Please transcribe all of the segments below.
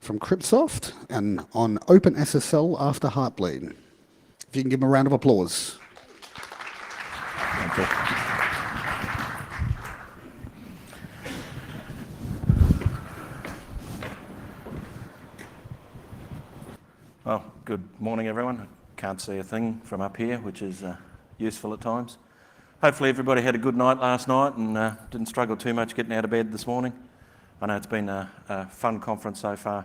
from Cryptsoft and on OpenSSL after HeartBleed. If you can give them a round of applause. Thank you. Well, good morning, everyone. I can't see a thing from up here, which is useful at times. Hopefully everybody had a good night last night and didn't struggle too much getting out of bed this morning. I know it's been a fun conference so far.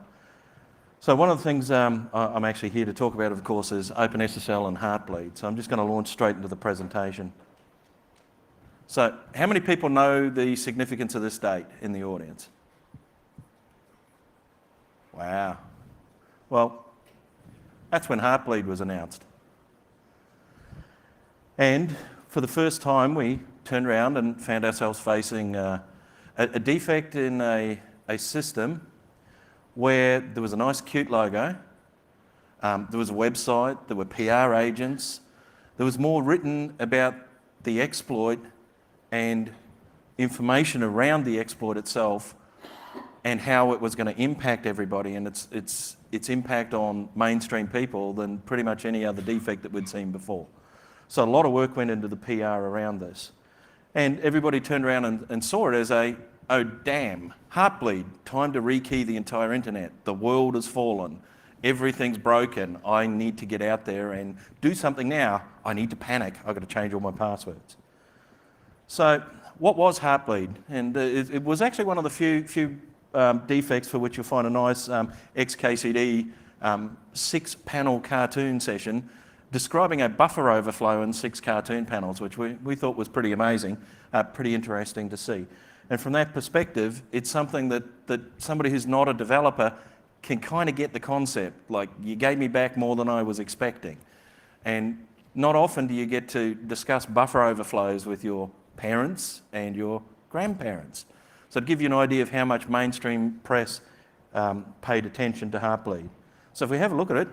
So one of the things I'm actually here to talk about, of course, is OpenSSL and HeartBleed. So I'm just going to launch straight into the presentation. So how many people know the significance of this date in the audience? Wow. Well, that's when HeartBleed was announced. And for the first time, we turned around and found ourselves facing a defect in a system where there was a nice, cute logo, there was a website, there were PR agents, there was more written about the exploit and information around the exploit itself and how it was going to impact everybody and its impact on mainstream people than pretty much any other defect that we'd seen before. So a lot of work went into the PR around this. And everybody turned around and saw it as oh damn, HeartBleed, time to rekey the entire internet. The world has fallen. Everything's broken. I need to get out there and do something now. I need to panic. I've got to change all my passwords. So what was HeartBleed? And it was actually one of the few defects for which you'll find a nice XKCD 6-panel cartoon session describing a buffer overflow in 6 cartoon panels, which we thought was pretty amazing, pretty interesting to see. And from that perspective, it's something that somebody who's not a developer can kind of get the concept, like you gave me back more than I was expecting. And not often do you get to discuss buffer overflows with your parents and your grandparents. So to give you an idea of how much mainstream press paid attention to HeartBleed. So if we have a look at it,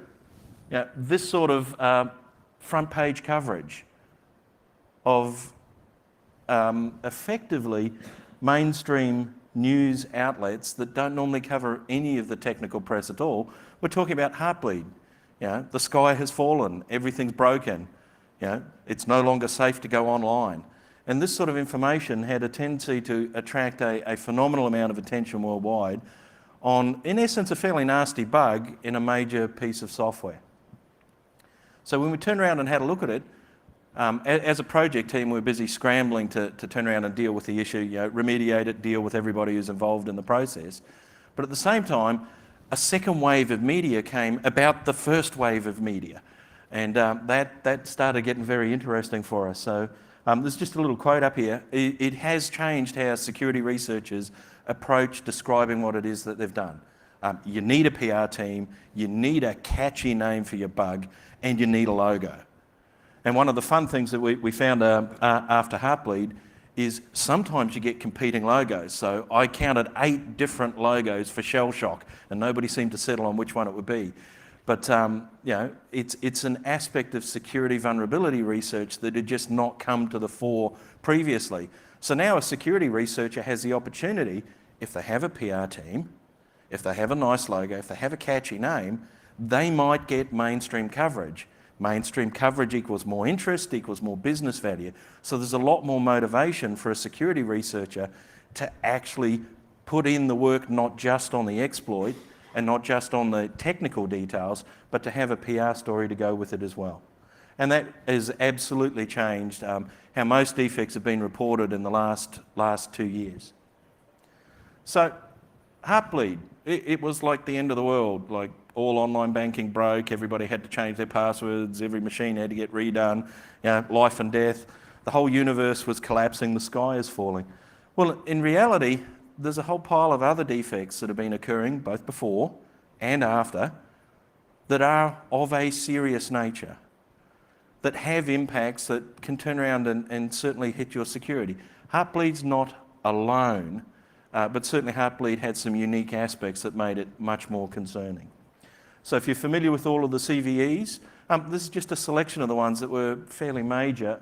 yeah, this sort of front page coverage of effectively mainstream news outlets that don't normally cover any of the technical press at all. We're talking about HeartBleed. You know, the sky has fallen, everything's broken. You know, it's no longer safe to go online. And this sort of information had a tendency to attract a phenomenal amount of attention worldwide on, in essence, a fairly nasty bug in a major piece of software. So when we turned around and had a look at it, as a project team, we were busy scrambling to turn around and deal with the issue, you know, remediate it, deal with everybody who's involved in the process. But at the same time, a second wave of media came about the first wave of media. And that started getting very interesting for us. So there's just a little quote up here. It has changed how security researchers approach describing what it is that they've done. You need a PR team, you need a catchy name for your bug, and you need a logo. And one of the fun things that we found after HeartBleed is sometimes you get competing logos. So I counted 8 different logos for Shell Shock, and nobody seemed to settle on which one it would be. But you know, it's an aspect of security vulnerability research that had just not come to the fore previously. So now a security researcher has the opportunity, if they have a PR team, if they have a nice logo, if they have a catchy name, they might get mainstream coverage. Mainstream coverage equals more interest, equals more business value. So there's a lot more motivation for a security researcher to actually put in the work not just on the exploit and not just on the technical details, but to have a PR story to go with it as well. And that has absolutely changed how most defects have been reported in the last 2 years. So HeartBleed, it was like the end of the world. Like all online banking broke, everybody had to change their passwords, every machine had to get redone, you know, life and death. The whole universe was collapsing, the sky is falling. Well, in reality, there's a whole pile of other defects that have been occurring both before and after that are of a serious nature, that have impacts that can turn around and certainly hit your security. HeartBleed's not alone, but certainly HeartBleed had some unique aspects that made it much more concerning. So if you're familiar with all of the CVEs, this is just a selection of the ones that were fairly major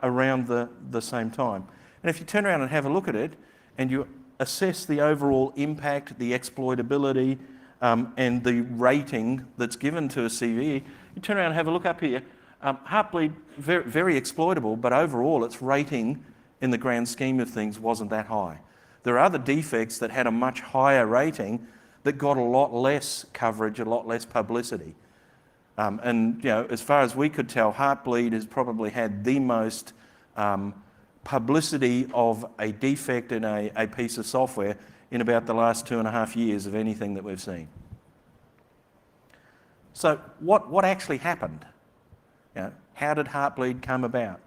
around the same time. And if you turn around and have a look at it, and you assess the overall impact, the exploitability, and the rating that's given to a CVE, you turn around and have a look up here. HeartBleed, very, very exploitable, but overall its rating in the grand scheme of things wasn't that high. There are other defects that had a much higher rating that got a lot less coverage, a lot less publicity. And as far as we could tell, HeartBleed has probably had the most publicity of a defect in a piece of software in about the last 2.5 years of anything that we've seen. So what actually happened? How did HeartBleed come about?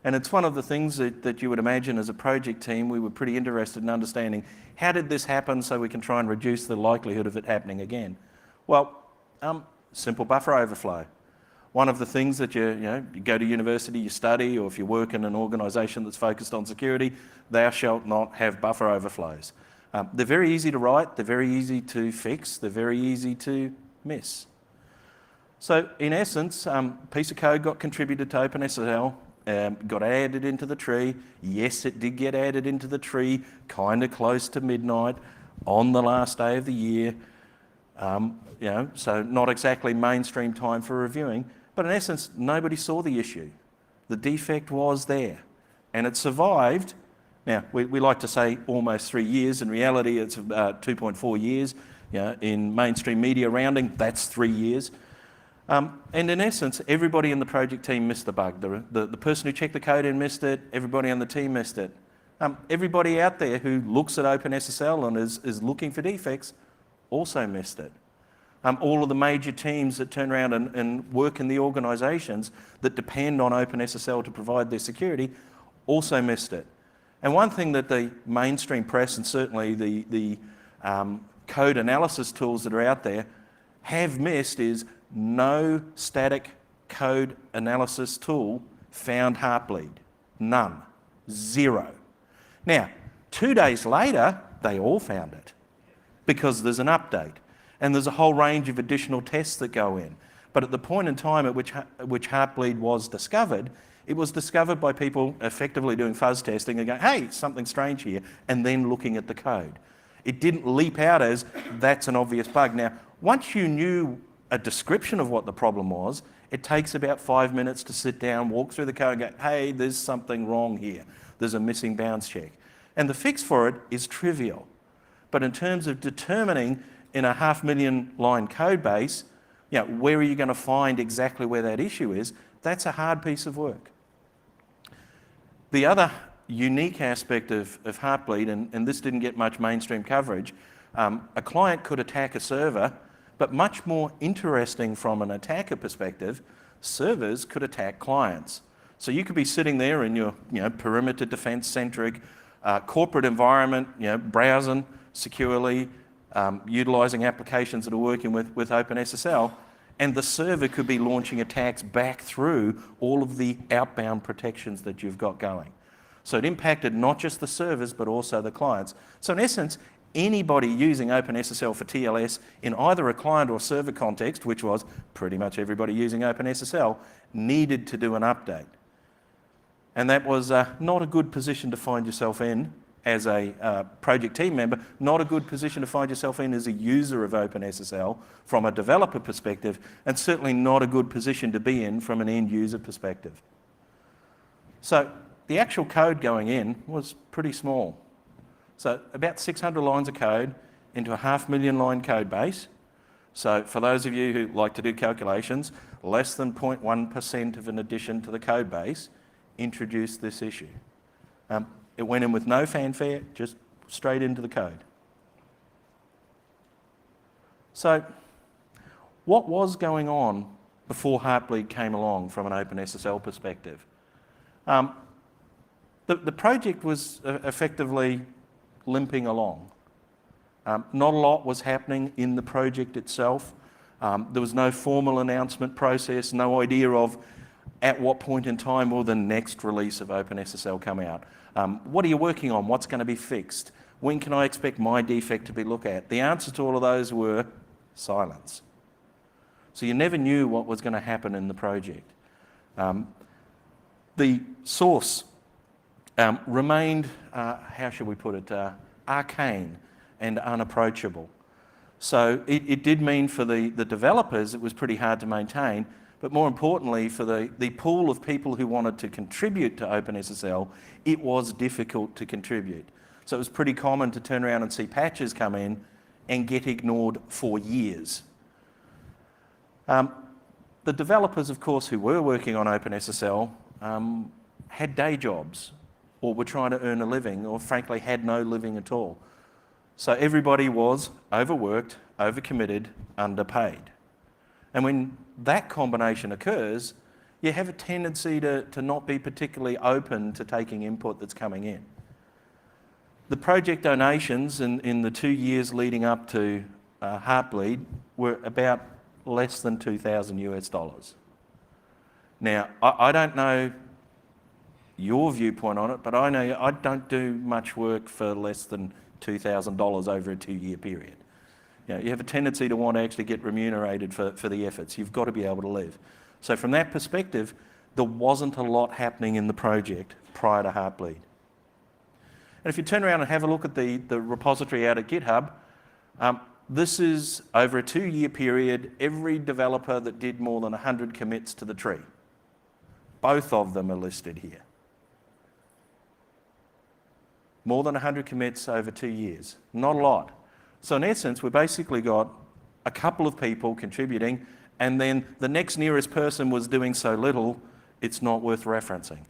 And it's one of the things that you would imagine as a project team, we were pretty interested in understanding, how did this happen so we can try and reduce the likelihood of it happening again? Well, simple buffer overflow. One of the things that you go to university, you study, or if you work in an organisation that's focused on security, thou shalt not have buffer overflows. They're very easy to write, they're very easy to fix, they're very easy to miss. So in essence, a piece of code got contributed to OpenSSL, got added into the tree. Yes, it did get added into the tree kind of close to midnight on the last day of the year. So not exactly mainstream time for reviewing, but in essence, nobody saw the issue. The defect was there, and it survived. Now, we like to say almost 3 years. In reality, it's 2.4 years. In mainstream media rounding, that's 3 years. And in essence, everybody in the project team missed the bug. The person who checked the code in missed it, everybody on the team missed it. Everybody out there who looks at OpenSSL and is looking for defects also missed it. All of the major teams that turn around and work in the organisations that depend on OpenSSL to provide their security also missed it. And one thing that the mainstream press and certainly the code analysis tools that are out there have missed is no static code analysis tool found HeartBleed. None. Zero. Now, 2 days later, they all found it because there's an update and there's a whole range of additional tests that go in. But at the point in time at which HeartBleed was discovered, it was discovered by people effectively doing fuzz testing and going, hey, something strange here, and then looking at the code. It didn't leap out as, that's an obvious bug. Now, once you knew a description of what the problem was, it takes about 5 minutes to sit down, walk through the code and go, hey, there's something wrong here. There's a missing bounds check. And the fix for it is trivial. But in terms of determining in a 500,000 line code base, where are you going to find exactly where that issue is, that's a hard piece of work. The other unique aspect of HeartBleed, and this didn't get much mainstream coverage, a client could attack a server, but much more interesting from an attacker perspective, servers could attack clients. So you could be sitting there in your perimeter defense-centric corporate environment, browsing securely, utilising applications that are working with OpenSSL, and the server could be launching attacks back through all of the outbound protections that you've got going. So it impacted not just the servers, but also the clients. So in essence, anybody using OpenSSL for TLS in either a client or server context, which was pretty much everybody using OpenSSL, needed to do an update. And that was not a good position to find yourself in as a project team member, not a good position to find yourself in as a user of OpenSSL from a developer perspective, and certainly not a good position to be in from an end user perspective. So the actual code going in was pretty small. So about 600 lines of code into a 500,000 line code base. So for those of you who like to do calculations, less than 0.1% of an addition to the code base introduced this issue. It went in with no fanfare, just straight into the code. So what was going on before HeartBleed came along from an OpenSSL perspective? The project was effectively limping along. Not a lot was happening in the project itself. There was no formal announcement process, no idea of at what point in time will the next release of OpenSSL come out. What are you working on? What's going to be fixed? When can I expect my defect to be looked at? The answer to all of those were silence. So you never knew what was going to happen in the project. The source remained, how should we put it, arcane and unapproachable. So it did mean for the developers it was pretty hard to maintain, but more importantly for the pool of people who wanted to contribute to OpenSSL, it was difficult to contribute. So it was pretty common to turn around and see patches come in and get ignored for years. The developers, of course, who were working on OpenSSL had day jobs or were trying to earn a living or frankly had no living at all. So everybody was overworked, overcommitted, underpaid. And when that combination occurs, you have a tendency to not be particularly open to taking input that's coming in. The project donations in the 2 years leading up to HeartBleed were about less than $2,000 US. Now, I don't know your viewpoint on it, but I know I don't do much work for less than $2,000 over a 2-year period. You know, you have a tendency to want to actually get remunerated for the efforts. You've got to be able to live. So from that perspective, there wasn't a lot happening in the project prior to HeartBleed. And if you turn around and have a look at the repository out at GitHub, this is over a 2-year period, every developer that did more than 100 commits to the tree. Both of them are listed here. More than 100 commits over 2 years. Not a lot. So in essence, we've basically got a couple of people contributing, and then the next nearest person was doing so little, it's not worth referencing.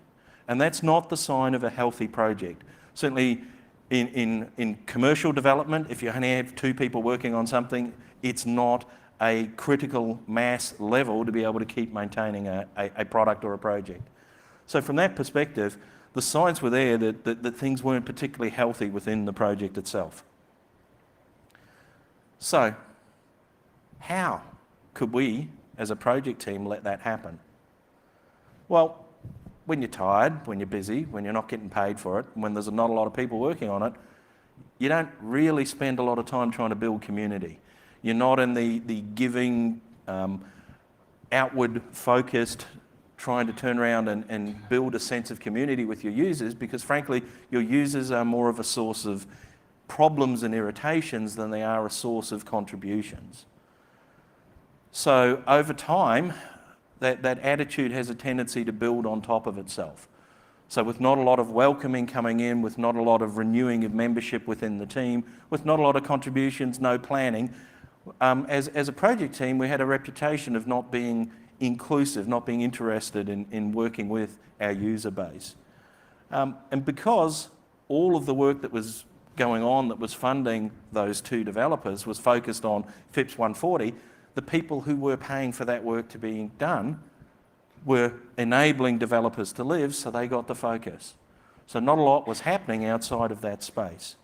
And that's not the sign of a healthy project. Certainly in commercial development, if you only have 2 people working on something, it's not a critical mass level to be able to keep maintaining a product or a project. So from that perspective, the signs were there that things weren't particularly healthy within the project itself. So, how could we, as a project team, let that happen? Well, when you're tired, when you're busy, when you're not getting paid for it, when there's not a lot of people working on it, you don't really spend a lot of time trying to build community. You're not in the giving, outward-focused, trying to turn around and build a sense of community with your users, because frankly, your users are more of a source of problems and irritations than they are a source of contributions. So over time, that attitude has a tendency to build on top of itself. So with not a lot of welcoming coming in, with not a lot of renewing of membership within the team, with not a lot of contributions, no planning, as a project team, we had a reputation of not being inclusive, not being interested in working with our user base. And because all of the work that was going on that was funding those 2 developers was focused on FIPS 140, the people who were paying for that work to be done were enabling developers to live, so they got the focus. So not a lot was happening outside of that space.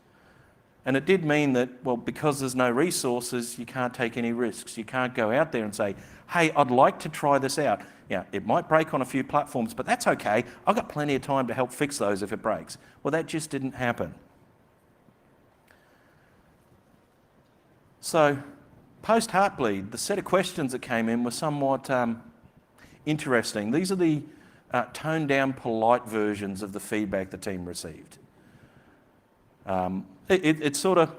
And it did mean that, well, because there's no resources, you can't take any risks. You can't go out there and say, hey, I'd like to try this out. Yeah, it might break on a few platforms, but that's okay. I've got plenty of time to help fix those if it breaks. Well, that just didn't happen. So, post-HeartBleed, the set of questions that came in were somewhat interesting. These are the toned-down, polite versions of the feedback the team received. It's sort of,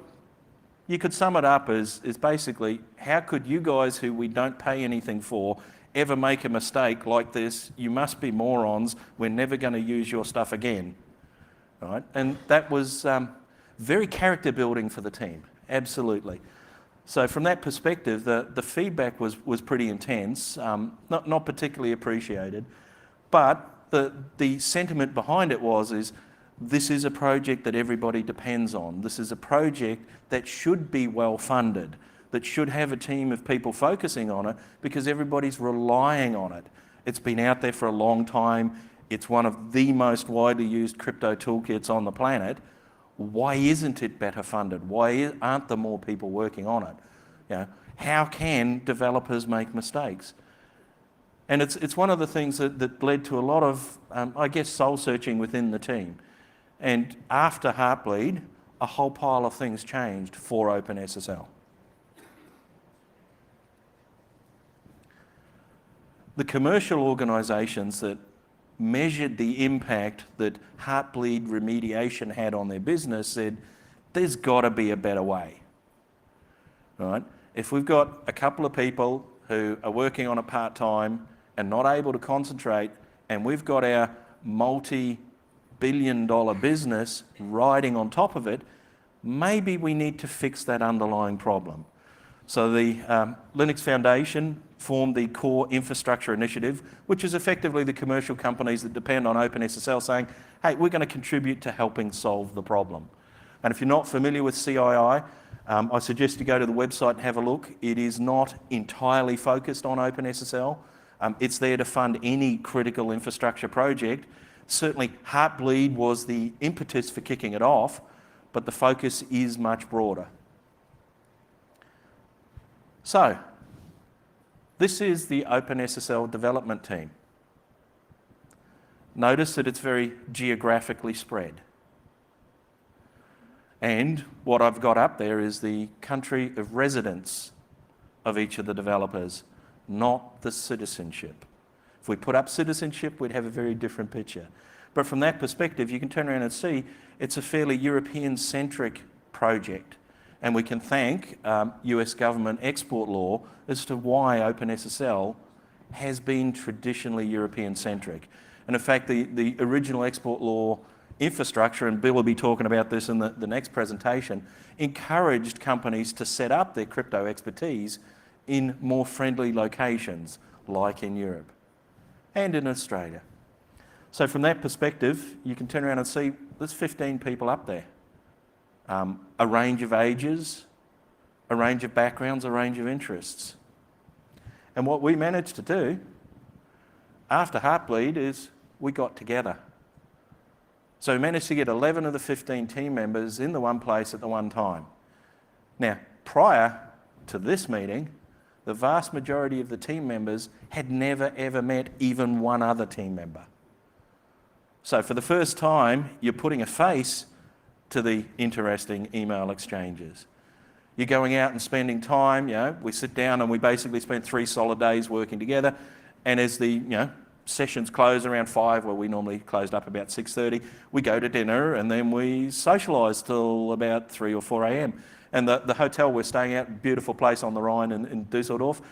you could sum it up as basically, how could you guys who we don't pay anything for ever make a mistake like this? You must be morons. We're never going to use your stuff again. Right? And that was very character building for the team, absolutely. So from that perspective, the feedback was pretty intense, not particularly appreciated, but the sentiment behind it is this is a project that everybody depends on. This is a project that should be well funded, that should have a team of people focusing on it because everybody's relying on it. It's been out there for a long time. It's one of the most widely used crypto toolkits on the planet. Why isn't it better funded? Why aren't there more people working on it? You know, how can developers make mistakes? And it's one of the things that led to a lot of, I guess, soul searching within the team. And after HeartBleed, a whole pile of things changed for OpenSSL. The commercial organisations that measured the impact that HeartBleed remediation had on their business said, there's got to be a better way. right? If we've got a couple of people who are working on it part-time and not able to concentrate, and we've got our multi-billion-dollar business riding on top of it, maybe we need to fix that underlying problem. So the Linux Foundation formed the Core Infrastructure Initiative, which is effectively the commercial companies that depend on OpenSSL saying, hey, we're going to contribute to helping solve the problem. And if you're not familiar with CII, I suggest you go to the website and have a look. It is not entirely focused on OpenSSL. It's there to fund any critical infrastructure project. Certainly, HeartBleed was the impetus for kicking it off, but the focus is much broader. So, this is the OpenSSL development team. Notice that it's very geographically spread. And what I've got up there is the country of residence of each of the developers, not the citizenship. If we put up citizenship, we'd have a very different picture. But from that perspective, you can turn around and see it's a fairly European-centric project. And we can thank US government export law as to why OpenSSL has been traditionally European-centric. And in fact, the original export law infrastructure, and Bill will be talking about this in the next presentation, encouraged companies to set up their crypto expertise in more friendly locations, like in Europe and in Australia. So from that perspective, you can turn around and see there's 15 people up there. A range of ages, a range of backgrounds, a range of interests. And what we managed to do after HeartBleed is we got together. So we managed to get 11 of the 15 team members in the one place at the one time. Now, prior to this meeting, the vast majority of the team members had never ever met even one other team member. So for the first time, you're putting a face to the interesting email exchanges. You're going out and spending time, we sit down and we basically spend 3 solid days working together, and as the, sessions close around 5, where we normally closed up about 6:30, we go to dinner and then we socialise till about 3 or 4 a.m. And the hotel we're staying at, beautiful place on the Rhine in Dusseldorf,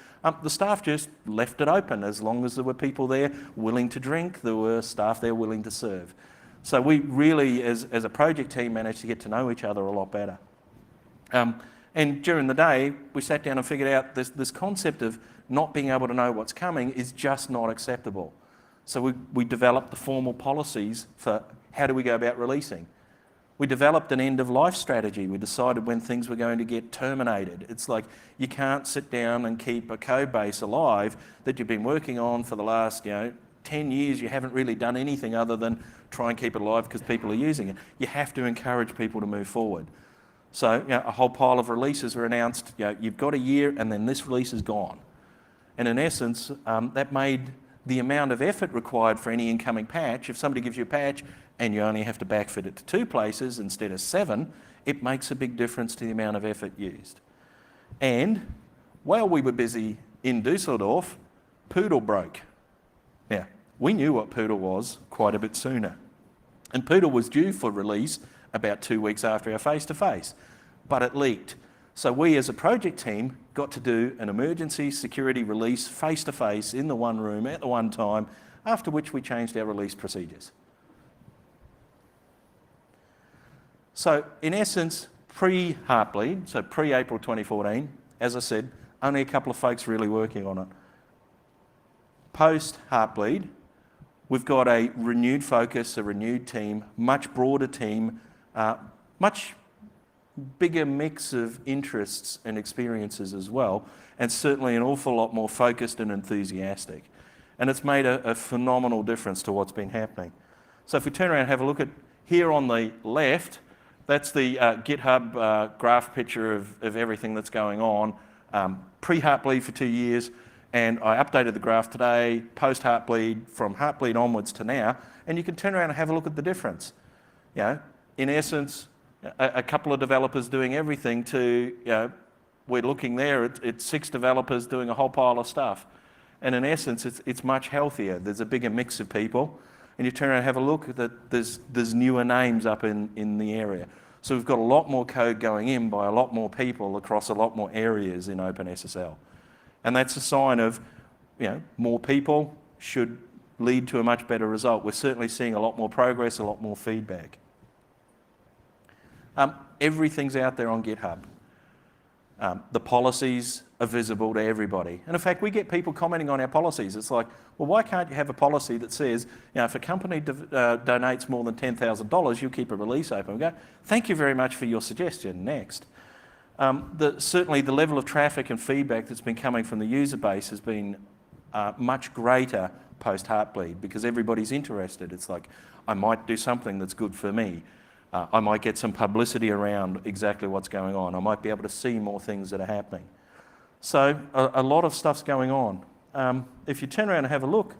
the staff just left it open as long as there were people there willing to drink, there were staff there willing to serve. So we really, as a project team, managed to get to know each other a lot better. And during the day, we sat down and figured out this concept of not being able to know what's coming is just not acceptable. So we developed the formal policies for how do we go about releasing. We developed an end-of-life strategy. We decided when things were going to get terminated. It's like you can't sit down and keep a code base alive that you've been working on for the last 10 years. You haven't really done anything other than try and keep it alive because people are using it. You have to encourage people to move forward. So a whole pile of releases were announced. You've got a year and then this release is gone. And in essence, that made the amount of effort required for any incoming patch, if somebody gives you a patch and you only have to backfit it to 2 places instead of 7, it makes a big difference to the amount of effort used. And while we were busy in Dusseldorf, Poodle broke. Now, we knew what Poodle was quite a bit sooner. And Poodle was due for release about 2 weeks after our face-to-face, but it leaked. So we as a project team got to do an emergency security release face-to-face in the one room at the one time, after which we changed our release procedures. So in essence, pre-HeartBleed, so pre-April 2014, as I said, only a couple of folks really working on it. Post-HeartBleed, we've got a renewed focus, a renewed team, much broader team, much bigger mix of interests and experiences as well, and certainly an awful lot more focused and enthusiastic. And it's made a phenomenal difference to what's been happening. So if we turn around and have a look at here on the left, that's the GitHub graph picture of everything that's going on. Pre-HeartBleed for 2 years, and I updated the graph today, post-HeartBleed, from HeartBleed onwards to now, and you can turn around and have a look at the difference. In essence, a couple of developers doing everything to, we're looking there, it's 6 developers doing a whole pile of stuff. And in essence, it's much healthier. There's a bigger mix of people. And you turn around and have a look, that there's newer names up in the area. So we've got a lot more code going in by a lot more people across a lot more areas in OpenSSL. And that's a sign of, more people should lead to a much better result. We're certainly seeing a lot more progress, a lot more feedback. Everything's out there on GitHub. The policies are visible to everybody. And in fact, we get people commenting on our policies. It's like, well, why can't you have a policy that says, if a company donates more than $10,000, you keep a release open? We go, thank you very much for your suggestion. Next. Certainly the level of traffic and feedback that's been coming from the user base has been much greater post HeartBleed because everybody's interested. It's like, I might do something that's good for me. I might get some publicity around exactly what's going on. I might be able to see more things that are happening. So a lot of stuff's going on. If you turn around and have a look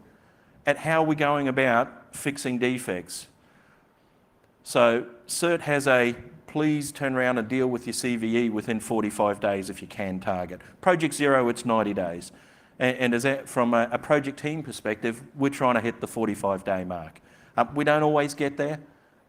at how we're going about fixing defects. So CERT has a please turn around and deal with your CVE within 45 days if you can target. Project Zero, it's 90 days. And from a project team perspective, we're trying to hit the 45-day mark. We don't always get there,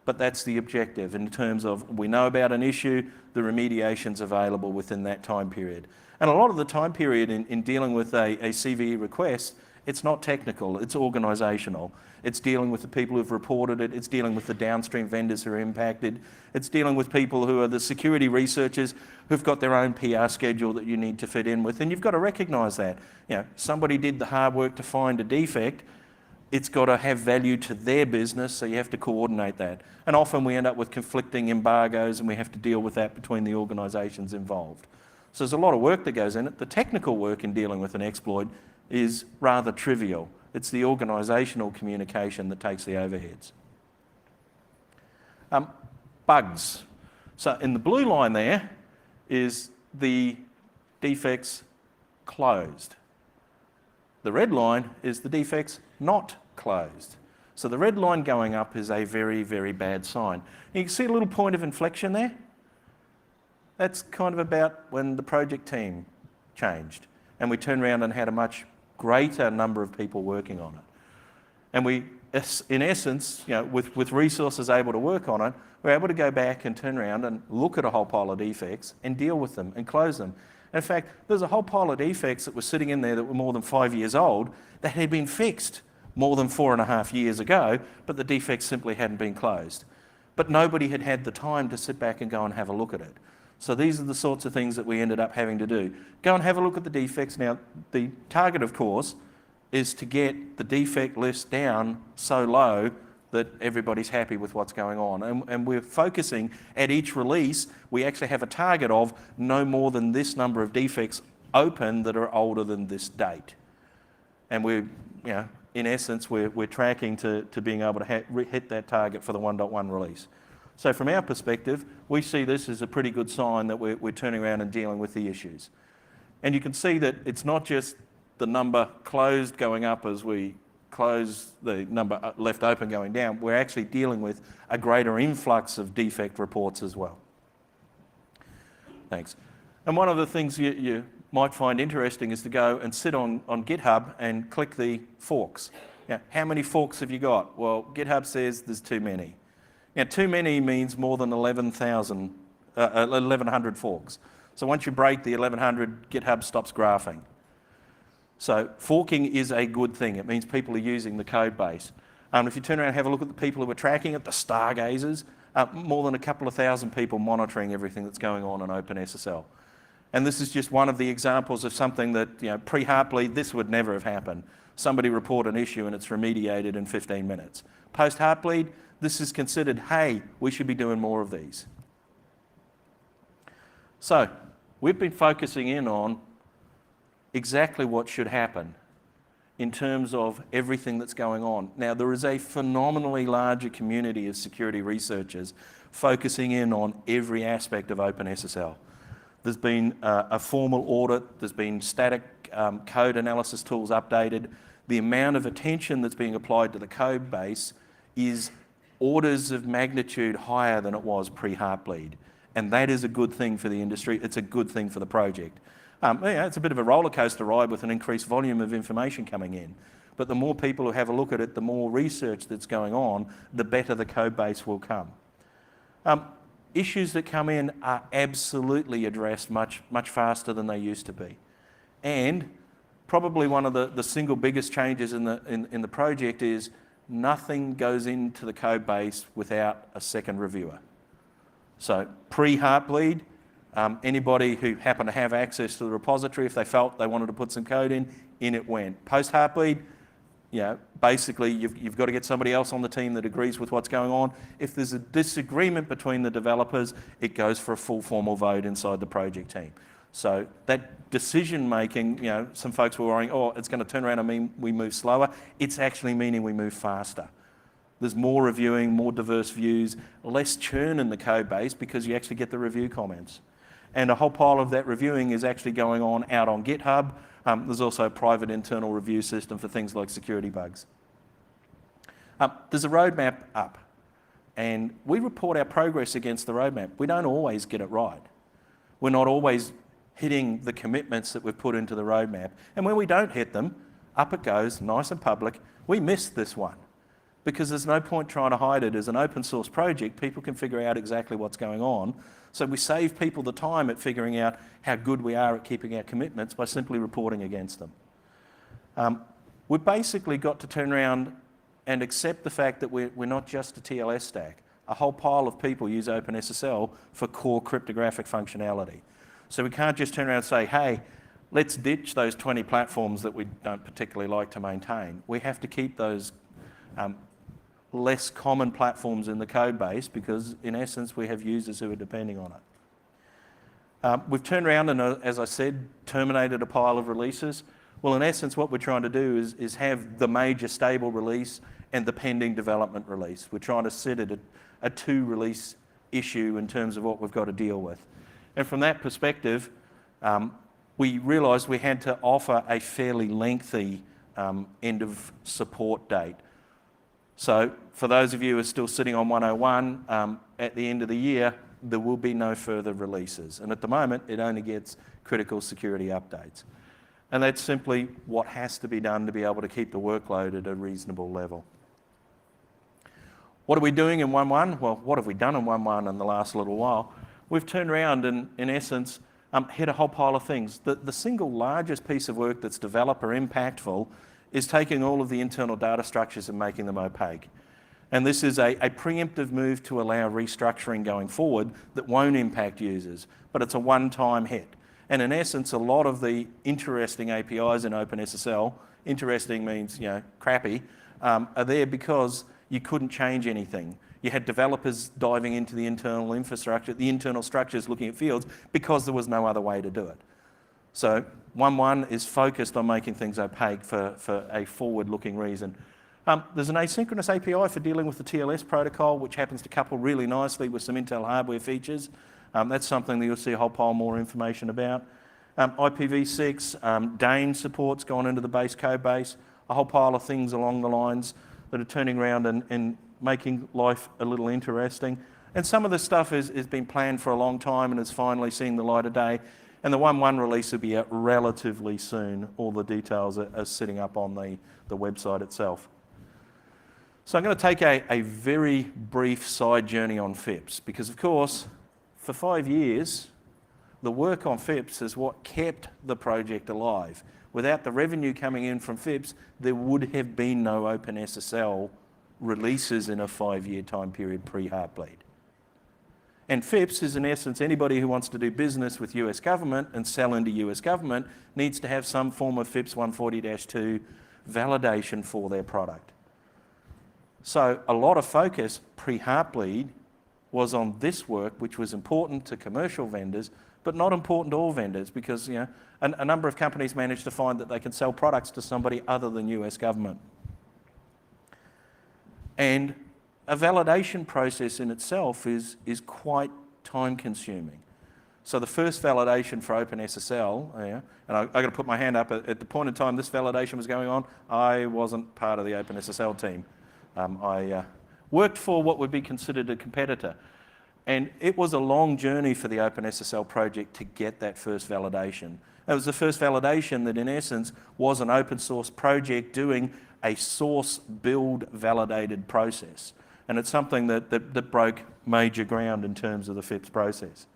but that's the objective in terms of we know about an issue, the remediation's available within that time period. And a lot of the time period in dealing with a CVE request, it's not technical, it's organisational. It's dealing with the people who've reported it, it's dealing with the downstream vendors who are impacted, it's dealing with people who are the security researchers who've got their own PR schedule that you need to fit in with, and you've got to recognise that. Somebody did the hard work to find a defect, it's got to have value to their business, so you have to coordinate that. And often we end up with conflicting embargoes and we have to deal with that between the organisations involved. So there's a lot of work that goes in it. The technical work in dealing with an exploit is rather trivial. It's the organisational communication that takes the overheads. Bugs. So in the blue line there is the defects closed. The red line is the defects not closed. So the red line going up is a very, very bad sign. You can see a little point of inflection there. That's kind of about when the project team changed and we turned around and had a much greater number of people working on it. And we, in essence, with resources able to work on it, we're able to go back and turn around and look at a whole pile of defects and deal with them and close them. In fact, there's a whole pile of defects that were sitting in there that were more than 5 years old that had been fixed more than 4.5 years ago, but the defects simply hadn't been closed. But nobody had had the time to sit back and go and have a look at it. So these are the sorts of things that we ended up having to do. Go and have a look at the defects. Now, the target, of course, is to get the defect list down so low that everybody's happy with what's going on. And we're focusing at each release, we actually have a target of no more than this number of defects open that are older than this date. And we're, in essence, we're tracking to being able to hit that target for the 1.1 release. So from our perspective, we see this as a pretty good sign that we're turning around and dealing with the issues. And you can see that it's not just the number closed going up as we close the number left open going down. We're actually dealing with a greater influx of defect reports as well. Thanks. And one of the things you might find interesting is to go and sit on GitHub and click the forks. How many forks have you got? Well, GitHub says there's too many. Now, too many means more than 1,100 forks. So once you break the 1,100, GitHub stops graphing. So forking is a good thing. It means people are using the code base. If you turn around and have a look at the people who are tracking it, the stargazers, more than a couple of thousand people monitoring everything that's going on in OpenSSL. And this is just one of the examples of something that, pre-HeartBleed, this would never have happened. Somebody report an issue and it's remediated in 15 minutes. Post-HeartBleed, this is considered, hey, we should be doing more of these. So we've been focusing in on exactly what should happen in terms of everything that's going on. Now, there is a phenomenally larger community of security researchers focusing in on every aspect of OpenSSL. There's been a formal audit, there's been static code analysis tools updated. The amount of attention that's being applied to the code base is orders of magnitude higher than it was pre-HeartBleed. And that is a good thing for the industry, it's a good thing for the project. It's a bit of a roller coaster ride with an increased volume of information coming in. But the more people who have a look at it, the more research that's going on, the better the code base will come. issues that come in are absolutely addressed much faster than they used to be. And probably one of the single biggest changes in the project is nothing goes into the code base without a second reviewer. So pre-HeartBleed, anybody who happened to have access to the repository, if they felt they wanted to put some code in it went. Post-HeartBleed, basically you've got to get somebody else on the team that agrees with what's going on. If there's a disagreement between the developers, it goes for a full formal vote inside the project team. So that decision making, some folks were worrying, it's going to turn around and mean we move slower. It's actually meaning we move faster. There's more reviewing, more diverse views, less churn in the code base because you actually get the review comments. And a whole pile of that reviewing is actually going on out on GitHub. There's also a private internal review system for things like security bugs. There's a roadmap up, and we report our progress against the roadmap. We don't always get it right. We're not always hitting the commitments that we've put into the roadmap. And when we don't hit them, up it goes, nice and public. We missed this one because there's no point trying to hide it. As an open source project, people can figure out exactly what's going on. So we save people the time at figuring out how good we are at keeping our commitments by simply reporting against them. We've basically got to turn around and accept the fact that we're not just a TLS stack. A whole pile of people use OpenSSL for core cryptographic functionality. So we can't just turn around and say, hey, let's ditch those 20 platforms that we don't particularly like to maintain. We have to keep those less common platforms in the code base because, in essence, we have users who are depending on it. We've turned around and, as I said, terminated a pile of releases. Well, in essence, what we're trying to do is have the major stable release and the pending development release. We're trying to sit at a 2-release issue in terms of what we've got to deal with. And from that perspective, we realised we had to offer a fairly lengthy end of support date. So for those of you who are still sitting on 101, at the end of the year, there will be no further releases. And at the moment, it only gets critical security updates. And that's simply what has to be done to be able to keep the workload at a reasonable level. What are we doing in 1.1? Well, what have we done in 1.1 in the last little while? We've turned around and, in essence, hit a whole pile of things. The single largest piece of work that's developer impactful is taking all of the internal data structures and making them opaque. And this is a preemptive move to allow restructuring going forward that won't impact users, but it's a one-time hit. And in essence, a lot of the interesting APIs in OpenSSL, interesting means, crappy, are there because you couldn't change anything. You had developers diving into the internal infrastructure, the internal structures looking at fields because there was no other way to do it. So 1.1 is focused on making things opaque for a forward-looking reason. There's an asynchronous API for dealing with the TLS protocol, which happens to couple really nicely with some Intel hardware features. That's something that you'll see a whole pile more information about. IPv6, Dane support's gone into the base code base, a whole pile of things along the lines that are turning around and making life a little interesting. And some of this stuff has been planned for a long time and is finally seeing the light of day. And the 1.1 release will be out relatively soon. All the details are sitting up on the website itself. So I'm going to take a very brief side journey on FIPS because, of course, for 5 years, the work on FIPS is what kept the project alive. Without the revenue coming in from FIPS, there would have been no OpenSSL releases in a 5-year time period pre-HeartBleed. And FIPS is, in essence, anybody who wants to do business with US government and sell into US government needs to have some form of FIPS 140-2 validation for their product. So a lot of focus pre-HeartBleed was on this work, which was important to commercial vendors, but not important to all vendors because a number of companies managed to find that they can sell products to somebody other than US government. And a validation process in itself is quite time consuming. So the first validation for OpenSSL, and I've got to put my hand up, at the point in time this validation was going on, I wasn't part of the OpenSSL team. I worked for what would be considered a competitor. And it was a long journey for the OpenSSL project to get that first validation. It was the first validation that, in essence, was an open source project doing a source build validated process. And it's something that broke major ground in terms of the FIPS process.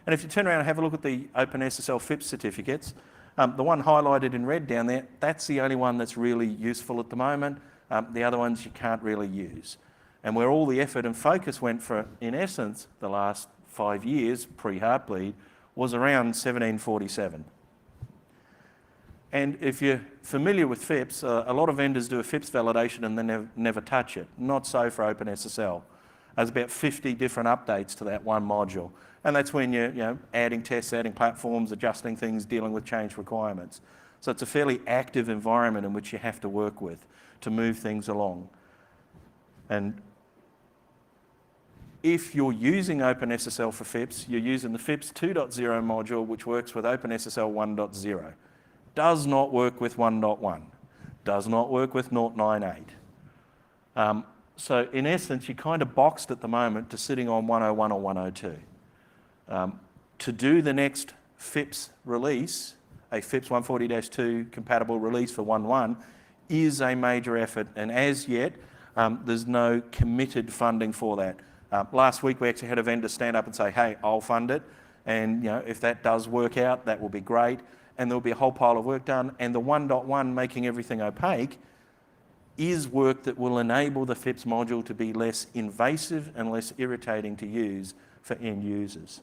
And if you turn around and have a look at the OpenSSL FIPS certificates, the one highlighted in red down there, that's the only one that's really useful at the moment. The other ones you can't really use. And where all the effort and focus went for, in essence, the last 5 years, pre-HeartBleed, was around 1747. And if you're familiar with FIPS, a lot of vendors do a FIPS validation and then never touch it. Not so for OpenSSL. There's about 50 different updates to that one module. And that's when you're adding tests, adding platforms, adjusting things, dealing with change requirements. So it's a fairly active environment in which you have to work with to move things along. And if you're using OpenSSL for FIPS, you're using the FIPS 2.0 module, which works with OpenSSL 1.0. Does not work with 1.1. Does not work with 0.98. So in essence, you're kind of boxed at the moment to sitting on 101 or 102. To do the next FIPS release, a FIPS 140-2 compatible release for 1.1, is a major effort, and as yet, there's no committed funding for that. Last week, we actually had a vendor stand up and say, hey, I'll fund it, and if that does work out, that will be great, and there'll be a whole pile of work done, and the 1.1 making everything opaque is work that will enable the FIPS module to be less invasive and less irritating to use for end users.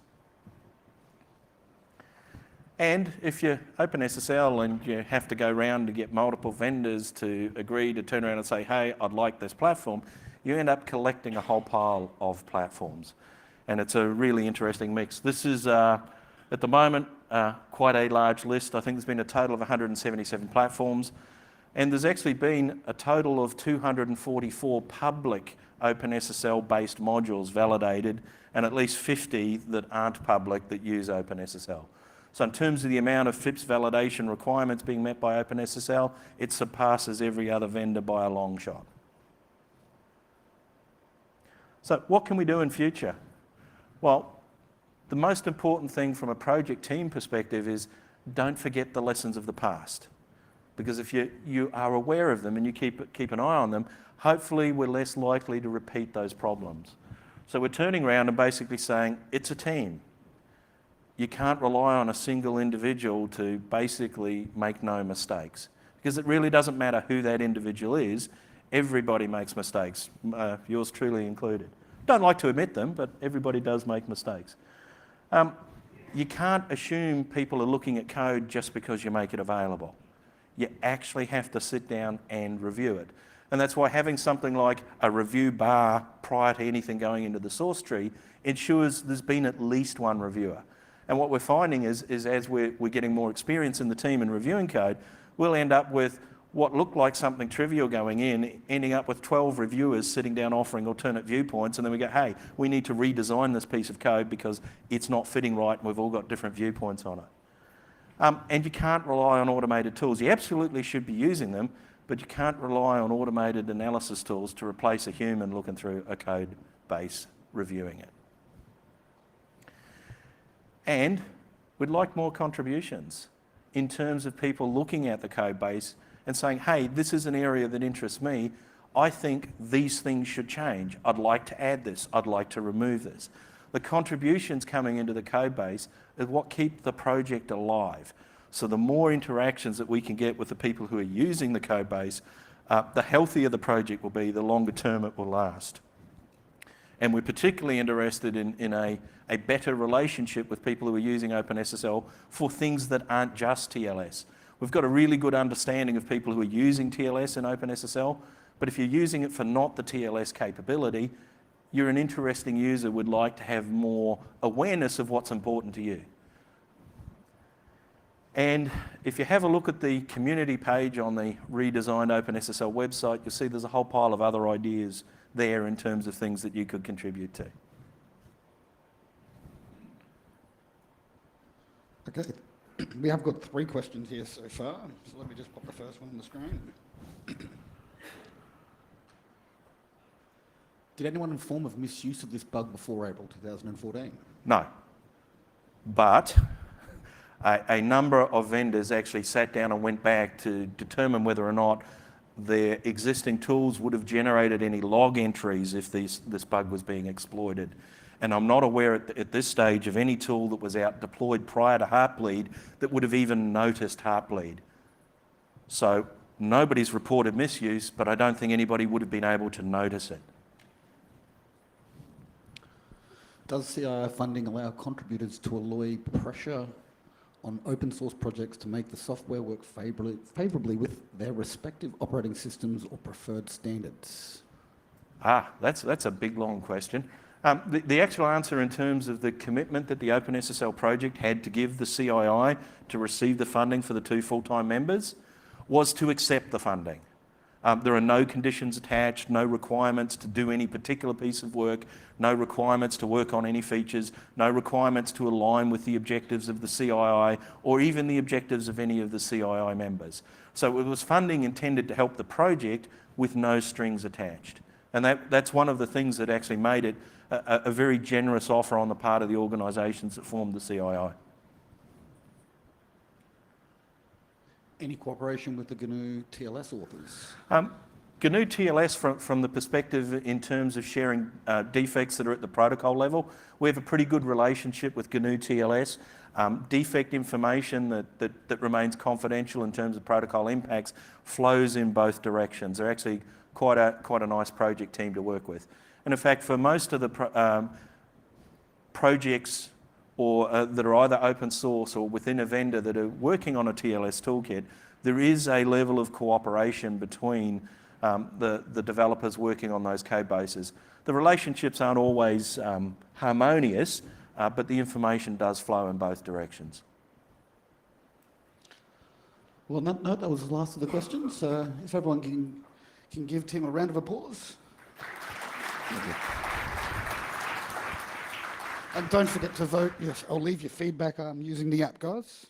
And if you're OpenSSL and you have to go around to get multiple vendors to agree to turn around and say, hey, I'd like this platform, you end up collecting a whole pile of platforms. And it's a really interesting mix. This is, at the moment, quite a large list. I think there's been a total of 177 platforms. And there's actually been a total of 244 public OpenSSL-based modules validated, and at least 50 that aren't public that use OpenSSL. So in terms of the amount of FIPS validation requirements being met by OpenSSL, it surpasses every other vendor by a long shot. So what can we do in future? Well, the most important thing from a project team perspective is don't forget the lessons of the past. Because if you are aware of them and you keep an eye on them, hopefully we're less likely to repeat those problems. So we're turning around and basically saying, it's a team. You can't rely on a single individual to basically make no mistakes. Because it really doesn't matter who that individual is, everybody makes mistakes, yours truly included. Don't like to admit them, but everybody does make mistakes. You can't assume people are looking at code just because you make it available. You actually have to sit down and review it. And that's why having something like a review bar prior to anything going into the source tree ensures there's been at least one reviewer. And what we're finding is as we're getting more experience in the team in reviewing code, we'll end up with what looked like something trivial going in, ending up with 12 reviewers sitting down offering alternate viewpoints, and then we go, hey, we need to redesign this piece of code because it's not fitting right and we've all got different viewpoints on it. And you can't rely on automated tools. You absolutely should be using them, but you can't rely on automated analysis tools to replace a human looking through a code base reviewing it. And we'd like more contributions in terms of people looking at the code base and saying, hey, this is an area that interests me. I think these things should change. I'd like to add this. I'd like to remove this. The contributions coming into the code base is what keep the project alive. So the more interactions that we can get with the people who are using the code base, the healthier the project will be, the longer term it will last. And we're particularly interested in a better relationship with people who are using OpenSSL for things that aren't just TLS. We've got a really good understanding of people who are using TLS in OpenSSL, but if you're using it for not the TLS capability, you're an interesting user, would like to have more awareness of what's important to you. And if you have a look at the community page on the redesigned OpenSSL website, you'll see there's a whole pile of other ideas there in terms of things that you could contribute to. Okay, we have got 3 questions here so far, so let me just pop the first one on the screen. Did anyone inform of misuse of this bug before April 2014? No, but a number of vendors actually sat down and went back to determine whether or not their existing tools would have generated any log entries if this bug was being exploited. And I'm not aware at this stage of any tool that was out deployed prior to HeartBleed that would have even noticed HeartBleed. So nobody's reported misuse, but I don't think anybody would have been able to notice it. Does CII funding allow contributors to allay pressure on open source projects to make the software work favourably with their respective operating systems or preferred standards? That's a big, long question. The actual answer in terms of the commitment that the OpenSSL project had to give the CII to receive the funding for the 2 full-time members was to accept the funding. There are no conditions attached, no requirements to do any particular piece of work, no requirements to work on any features, no requirements to align with the objectives of the CII or even the objectives of any of the CII members. So it was funding intended to help the project with no strings attached. And that's one of the things that actually made it a very generous offer on the part of the organisations that formed the CII. Any cooperation with the GNU TLS authors? GNU TLS, from the perspective in terms of sharing defects that are at the protocol level, we have a pretty good relationship with GNU TLS. Defect information that remains confidential in terms of protocol impacts flows in both directions. They're actually quite a nice project team to work with. And in fact, for most of the projects that are either open source or within a vendor that are working on a TLS toolkit, there is a level of cooperation between the developers working on those code bases. The relationships aren't always harmonious, but the information does flow in both directions. Well, on that note, that was the last of the questions. If everyone can give Tim a round of applause. Thank you. And don't forget to vote. Yes, I'll leave your feedback using the app, guys.